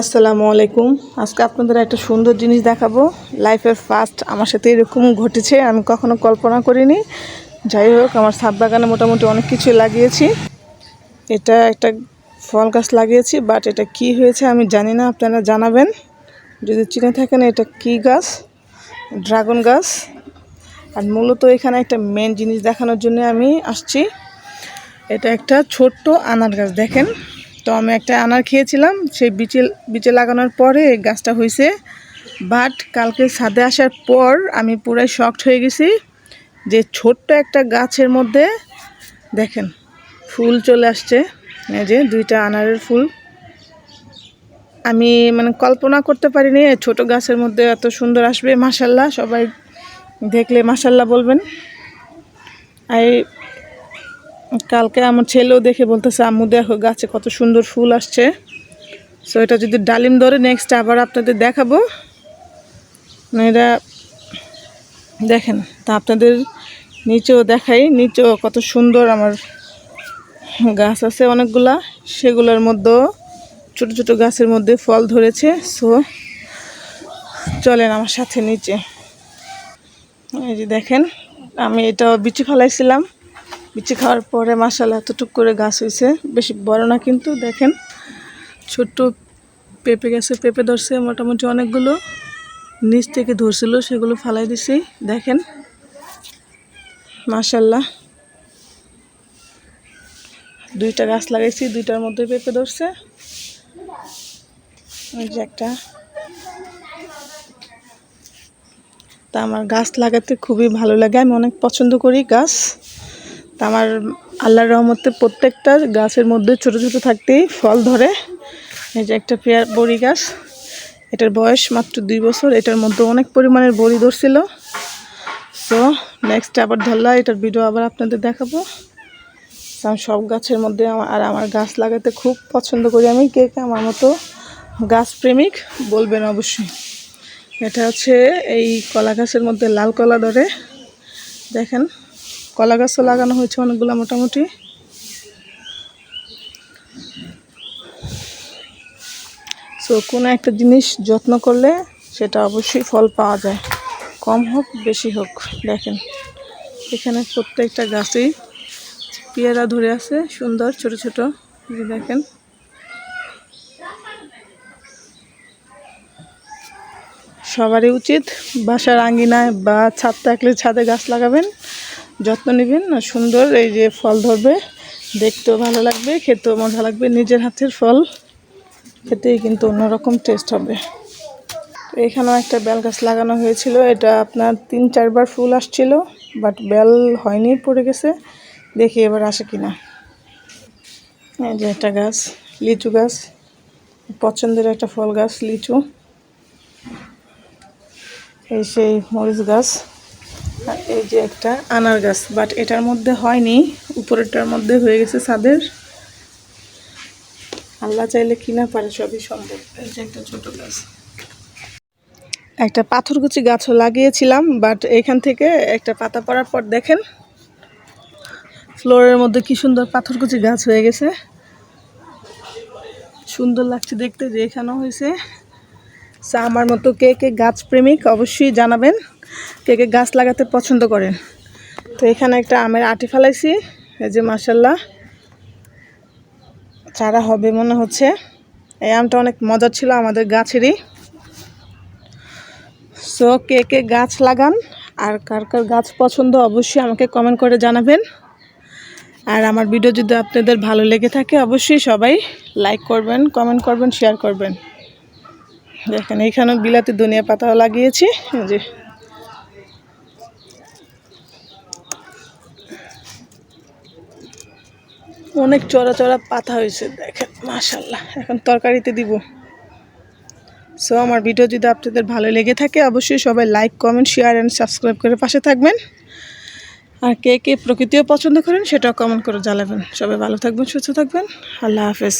আসসালামু আলাইকুম। আজকে আপনাদের একটা সুন্দর জিনিস দেখাবো। লাইফের ফার্স্ট আমার সাথে এরকম ঘটেছে, আমি কখনো কল্পনা করিনি। যাই হোক, আমার ছাদ বাগানে মোটামুটি অনেক কিছু লাগিয়েছি। এটা একটা ফল গাছ লাগিয়েছি, বাট এটা কি হয়েছে আমি জানি না, আপনারা জানাবেন যদি চিনে থাকেন। এটা কি গাছ? ড্রাগন গাছ। আর মূলত এখানে একটা মেন জিনিস দেখানোর জন্য আমি আসছি। এটা একটা ছোট্ট আনার গাছ, দেখেন। তো আমি একটা আনার খেয়েছিলাম, সেই বিচে লাগানোর পরে গাছটা হয়েছে। বাট কালকে ছাদে আসার পর আমি পুরাই শকড হয়ে গেছি যে ছোট্ট একটা গাছের মধ্যে দেখেন ফুল চলে আসছে। এই যে 2টা আনারের ফুল। আমি কল্পনা করতে পারিনি ছোট গাছের মধ্যে এত সুন্দর আসবে। মাশাল্লাহ, সবাই দেখলে মাশাল্লাহ বলবেন। কালকে আমার ছেলেও দেখে বলতেছে, আম্মু দেখো গাছে কত সুন্দর ফুল আসছে। সো এটা যদি ডালিম ধরে নেক্সট আবার আপনাদের দেখাবো। এটা দেখেন, তা আপনাদের নিচেও দেখাই, নিচেও কত সুন্দর আমার গাছ আছে অনেকগুলা। সেগুলোর মধ্যেও ছোট ছোট গাছের মধ্যে ফল ধরেছে। সো চলেন আমার সাথে নিচে। এই যে দেখেন, আমি এটা বিচি ফেলাইছিলাম। বিচি খাওয়ার পরে মাশাআল্লাহ এতটুক করে গাছ হয়েছে, বেশি বড় না কিন্তু। দেখেন ছোট্ট পেঁপে গাছে পেঁপে ধরছে মোটামুটি অনেকগুলো। নিচ থেকে ধরছিল, সেগুলো ফালাই দিছি। দেখেন মাশাআল্লাহ, 2টা গাছ লাগাইছি, 2টার মধ্যে পেঁপে ধরছে। এই যে একটা। তা আমার গাছ লাগাতে খুবই ভালো লাগে, আমি অনেক পছন্দ করি গাছ। তা আমার আল্লাহর রহমতে প্রত্যেকটা গাছের মধ্যে ছোট ছোট থাকতেই ফল ধরে। এই যে একটা বড়ি গাছ, এটার বয়স মাত্র 2 বছর। এটার মধ্যে অনেক পরিমাণের বড়ি ধরছিল। সো নেক্সট আবার ধরলা, এটার ভিডিও আবার আপনাদের দেখাবো। আমি সব গাছের মধ্যে আমার গাছ লাগাতে খুব পছন্দ করি আমি। কে কে আমার মতো গাছ প্রেমিক বলবেন অবশ্যই। এটা হচ্ছে এই কলা গাছের মধ্যে লাল কলা ধরে। দেখেন কলা গাছও লাগানো হয়েছে অনেকগুলো মোটামুটি। সো কোনো একটা জিনিস যত্ন করলে সেটা অবশ্যই ফল পাওয়া যায়, কম হোক বেশি হোক। দেখেন এখানে প্রত্যেকটা গাছেই পেয়ারা ধরে আছে সুন্দর ছোট ছোট। দেখেন সবারই উচিত বাসার আঙ্গিনায় বা ছাদ থাকলে ছাদে গাছ লাগাবেন, যত্ন নেবেন, আর সুন্দর এই যে ফল ধরবে, দেখতেও ভালো লাগবে, খেতেও মজা লাগবে। নিজের হাতের ফল খেতেই কিন্তু অন্যরকম টেস্ট হবে। তো এখানেও একটা বেল গাছ লাগানো হয়েছিল, এটা আপনার 3-4 বার ফুল আসছিল, বাট বেল হয়নি, পড়ে গেছে। দেখি এবার আসে কিনা। এই যে একটা গাছ, লিচু গাছ, পছন্দের একটা ফল গাছ লিচু। এই সেই মরিচ গাছ। আর এই যে একটা আনার গাছ, বাট এটার মধ্যে হয়নি, উপরেরটার মধ্যে হয়ে গেছে ছাদের। আল্লাহ চাইলে কিনা পারে, সবই সম্ভব। এই যে একটা ছোট গাছ। একটা পাথরকুচি গাছও লাগিয়েছিলাম, বাট এখান থেকে একটা পাতা পড়ার পর দেখেন ফ্লোরের মধ্যে কি সুন্দর পাথরকুচি গাছ হয়ে গেছে। সুন্দর লাগছে দেখতে যে এখানেও হয়েছে। আমার মতো কে কে গাছ প্রেমিক অবশ্যই জানাবেন, কে কে গাছ লাগাতে পছন্দ করেন। তো এখানে একটা আমের আটি ফেলাইছি, এই যে মাশাল্লাহ চারা হবে মনে হচ্ছে। এই আমটা অনেক মজার ছিল, আমাদের গাছেরই। সো কে কে গাছ লাগান আর কার কার গাছ পছন্দ অবশ্যই আমাকে কমেন্ট করে জানাবেন। আর আমার ভিডিও যদি আপনাদের ভালো লেগে থাকে অবশ্যই সবাই লাইক করবেন, কমেন্ট করবেন, শেয়ার করবেন। দেখেন এইখানেও বিলাতি ধনিয়া পাতাও লাগিয়েছি। এই যে অনেক চড়া চড়া পাতা হয়েছে, দেখেন মাশাল্লাহ। এখন তরকারিতে দিব। সো আমার ভিডিও যদি আপনাদের ভালো লেগে থাকে অবশ্যই সবাই like, comment, share and subscribe করে পাশে থাকবেন। আর কে কে প্রকৃতিও পছন্দ করেন সেটাও কমেন্ট করে জানাবেন। সবাই ভালো থাকবেন, সুস্থ থাকবেন। আল্লাহ হাফেজ।